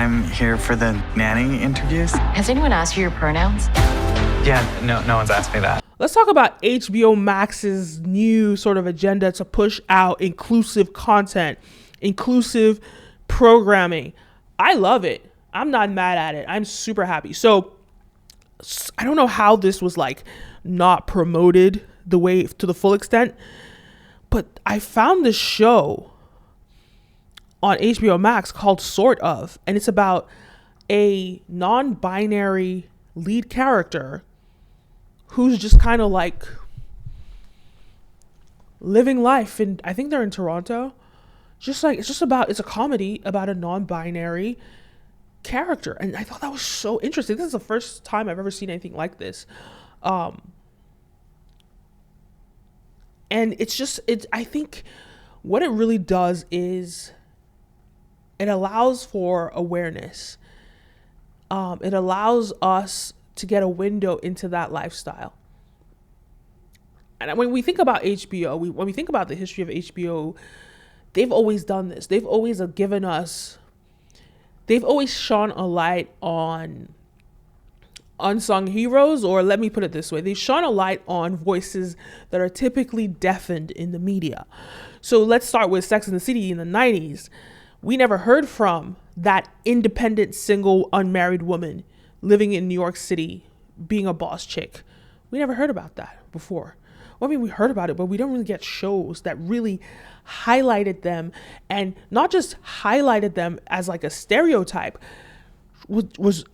I'm here for the nanny interviews. Has anyone asked you your pronouns? Yeah, no one's asked me that. Let's talk about HBO Max's new sort of agenda to push out inclusive content, inclusive programming. I love it. I'm not mad at it. I'm super happy. So I don't know how this was like not promoted the way to the full extent, but I found this show on HBO Max called Sort of, and it's about a non-binary lead character who's just kind of like living life. And I think they're in Toronto. It's a comedy about a non-binary character. And I thought that was so interesting. This is the first time I've ever seen anything like this. And I think what it really does is it allows for awareness. It allows us to get a window into that lifestyle. And when we think about HBO, when we think about the history of HBO, they've always done this. They've always shone a light on unsung heroes, or let me put it this way, they shone a light on voices that are typically deafened in the media. So let's start with Sex and the City in the 90s. We never heard from that independent, single, unmarried woman living in New York City, being a boss chick. We never heard about that before. Well, I mean, we heard about it, but we don't really get shows that really highlighted them, and not just highlighted them as like a stereotype, was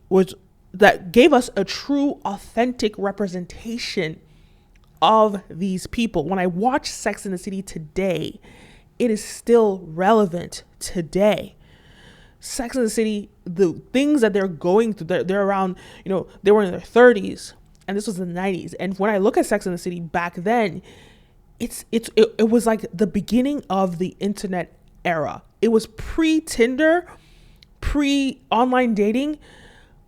that gave us a true, authentic representation of these people. When I watch Sex and the City today, it is still relevant today. Sex and the City, the things that they're going through, they're around, they were in their 30s, and this was the 90s. And when I look at Sex and the City back then, it was like the beginning of the internet era. It was pre-Tinder, pre-online dating,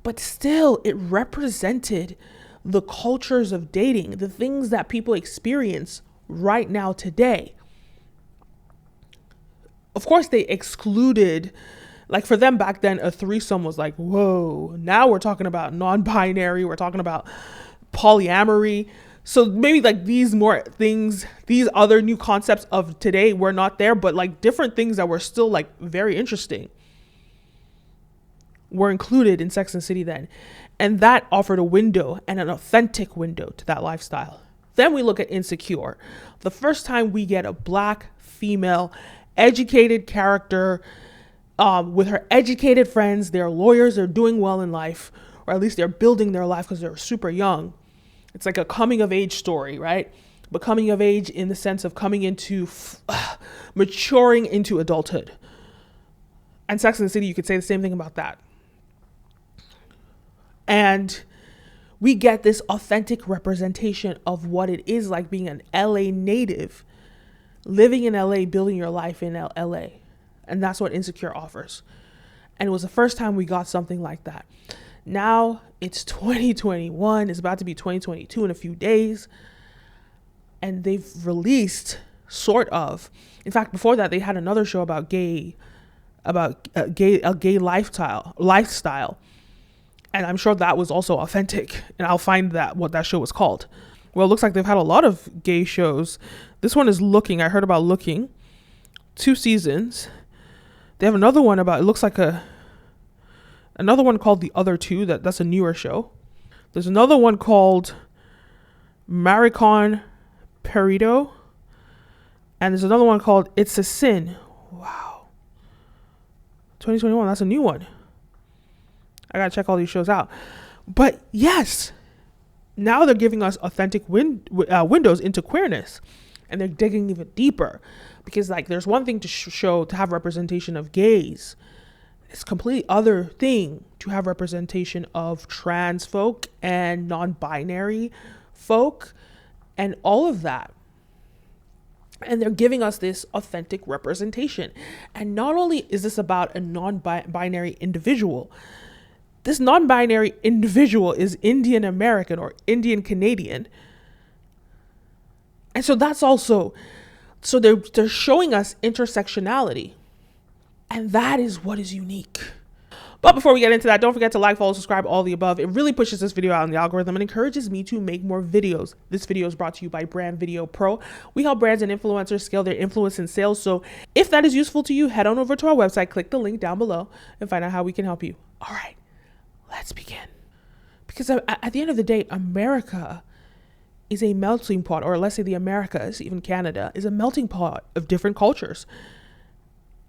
but still it represented the cultures of dating, the things that people experience right now today. Of course, they excluded, like for them back then, a threesome was like, whoa. Now we're talking about non-binary. We're talking about polyamory. So maybe like these other new concepts of today were not there, but like different things that were still like very interesting were included in Sex and the City then. And that offered a window, and an authentic window, to that lifestyle. Then we look at Insecure. The first time we get a Black female educated character with her educated friends. They're lawyers, they're doing well in life, or at least they're building their life because they're super young. It's like a coming of age story, right? But coming of age in the sense of coming into maturing into adulthood. And Sex and the City, you could say the same thing about that. And we get this authentic representation of what it is like being an LA native, living in LA, building your life in LA. And that's what Insecure offers. And it was the first time we got something like that. Now it's 2021. It's about to be 2022 in a few days. And they've released Sort of. In fact, before that, they had another show about a gay lifestyle. And I'm sure that was also authentic. And I'll find what that show was called. Well, it looks like they've had a lot of gay shows. This one is Looking. I heard about Looking. 2 seasons. They have another one it looks like another one called The Other Two. That's a newer show. There's another one called Maricon Perito. And there's another one called It's a Sin. Wow. 2021, that's a new one. I gotta check all these shows out. But yes, now they're giving us authentic windows into queerness. And they're digging even deeper. Because like there's one thing to show, to have representation of gays. It's a completely other thing to have representation of trans folk and non-binary folk and all of that. And they're giving us this authentic representation. And not only is this about a non-binary individual, this non-binary individual is Indian American or Indian Canadian. And so that's also, so they're showing us intersectionality. And that is what is unique. But before we get into that, don't forget to like, follow, subscribe, all the above. It really pushes this video out in the algorithm and encourages me to make more videos. This video is brought to you by Brand Video Pro. We help brands and influencers scale their influence and sales. So if that is useful to you, head on over to our website, click the link down below, and find out how we can help you. All right, let's begin. Because at the end of the day, America is a melting pot, or let's say the Americas, even Canada, is a melting pot of different cultures.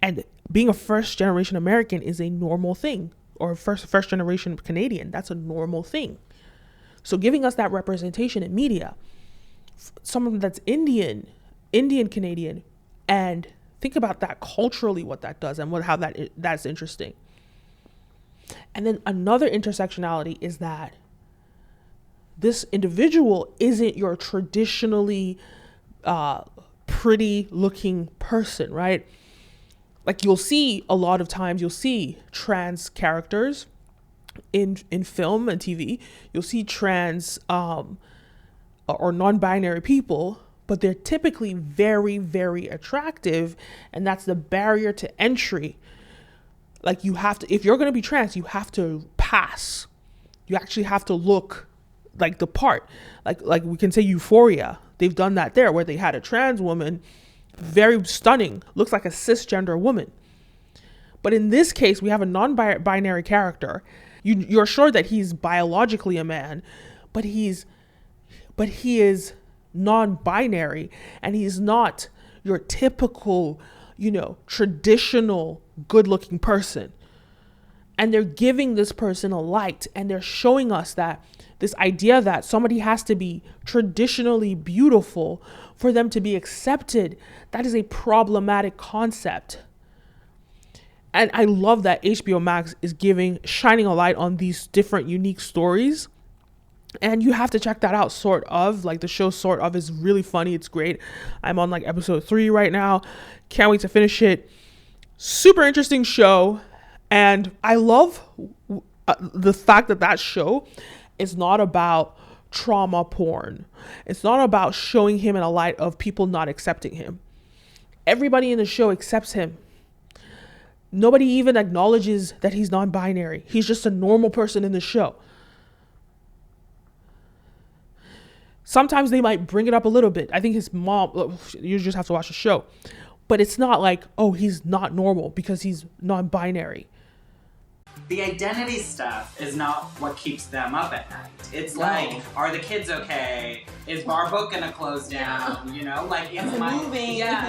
And being a first generation American is a normal thing, or first generation Canadian, that's a normal thing. So giving us that representation in media, someone that's Indian Canadian, and think about that culturally, what that does and how that's interesting. And then another intersectionality is that this individual isn't your traditionally pretty looking person, right? Like you'll see a lot of times, you'll see trans characters in film and TV. You'll see trans or non-binary people, but they're typically very, very attractive. And that's the barrier to entry. Like you have to, if you're going to be trans, you have to pass. You actually have to look like the part. Like we can say Euphoria. They've done that there where they had a trans woman, very stunning, looks like a cisgender woman. But in this case, we have a non-binary character. You're sure that he's biologically a man, but he is non-binary, and he's not your typical, traditional good-looking person. And they're giving this person a light, and they're showing us that this idea that somebody has to be traditionally beautiful for them to be accepted, that is a problematic concept. And I love that HBO Max is shining a light on these different unique stories. And you have to check that out, sort of. Like the show Sort of is really funny. It's great. I'm on like episode 3 right now. Can't wait to finish it. Super interesting show. And I love the fact that show is not about trauma porn. It's not about showing him in a light of people not accepting him. Everybody in the show accepts him. Nobody even acknowledges that he's non-binary. He's just a normal person in the show. Sometimes they might bring it up a little bit. I think his mom, you just have to watch the show. But it's not like, oh, he's not normal because he's non-binary. The identity stuff is not what keeps them up at night. It's like, are the kids okay? Is Bar Book gonna close down? Like is my moving? Yeah.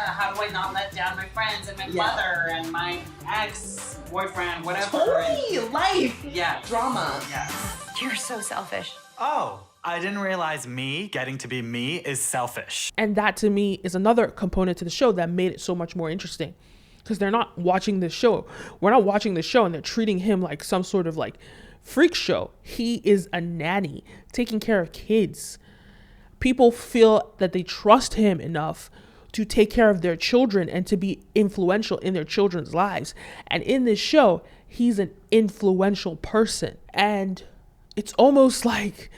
How do I not let down my friends and my mother and my ex-boyfriend, whatever? Totally, life. Yeah. Drama. Yes. You're so selfish. Oh, I didn't realize me getting to be me is selfish. And that to me is another component to the show that made it so much more interesting. Because they're not watching this show. We're not watching this show and they're treating him like some sort of like freak show. He is a nanny taking care of kids. People feel that they trust him enough to take care of their children and to be influential in their children's lives. And in this show, he's an influential person. And it's almost like,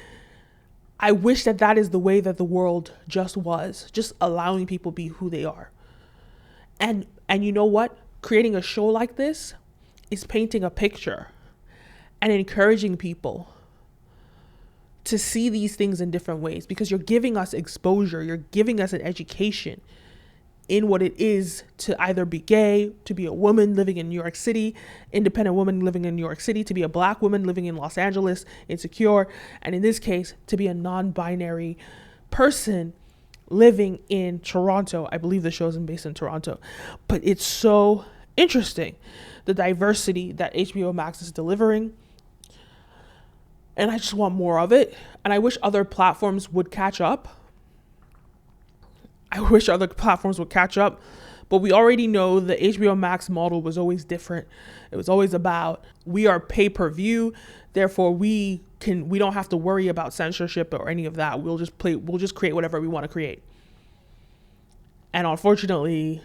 I wish that is the way that the world just was. Just allowing people be who they are. And you know what? Creating a show like this is painting a picture and encouraging people to see these things in different ways, because you're giving us exposure. You're giving us an education in what it is to either be gay, to be a woman living in New York City, independent woman living in New York City, to be a Black woman living in Los Angeles, insecure, and in this case, to be a non-binary person living in Toronto. I believe the show is based in Toronto. But it's so interesting, the diversity that HBO Max is delivering. And I just want more of it. And I wish other platforms would catch up. But we already know the HBO Max model was always different. It was always about, we are pay-per-view, therefore we don't have to worry about censorship or any of that. We'll just create whatever we want to create. And unfortunately,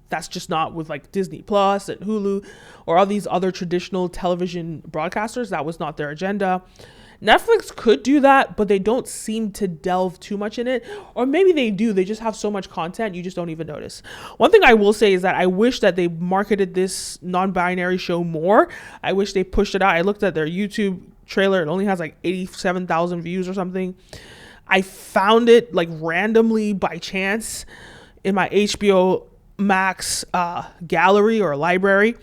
that's just not with like Disney Plus and Hulu or all these other traditional television broadcasters. That was not their agenda. Netflix could do that, but they don't seem to delve too much in it. Or maybe they do. They just have so much content, you just don't even notice. One thing I will say is that I wish that they marketed this non-binary show more. I wish they pushed it out. I looked at their YouTube trailer. It only has like 87,000 views or something. I found it like randomly by chance in my HBO Max gallery or library.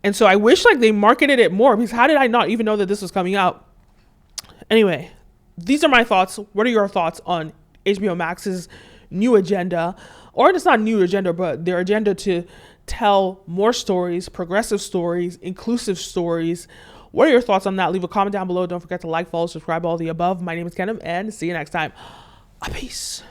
And so I wish like they marketed it more, because how did I not even know that this was coming out? Anyway, these are my thoughts. What are your thoughts on HBO Max's new agenda? Or it's not new agenda, but their agenda to tell more stories, progressive stories, inclusive stories. What are your thoughts on that? Leave a comment down below. Don't forget to like, follow, subscribe, all the above. My name is Kenim, and see you next time. Peace.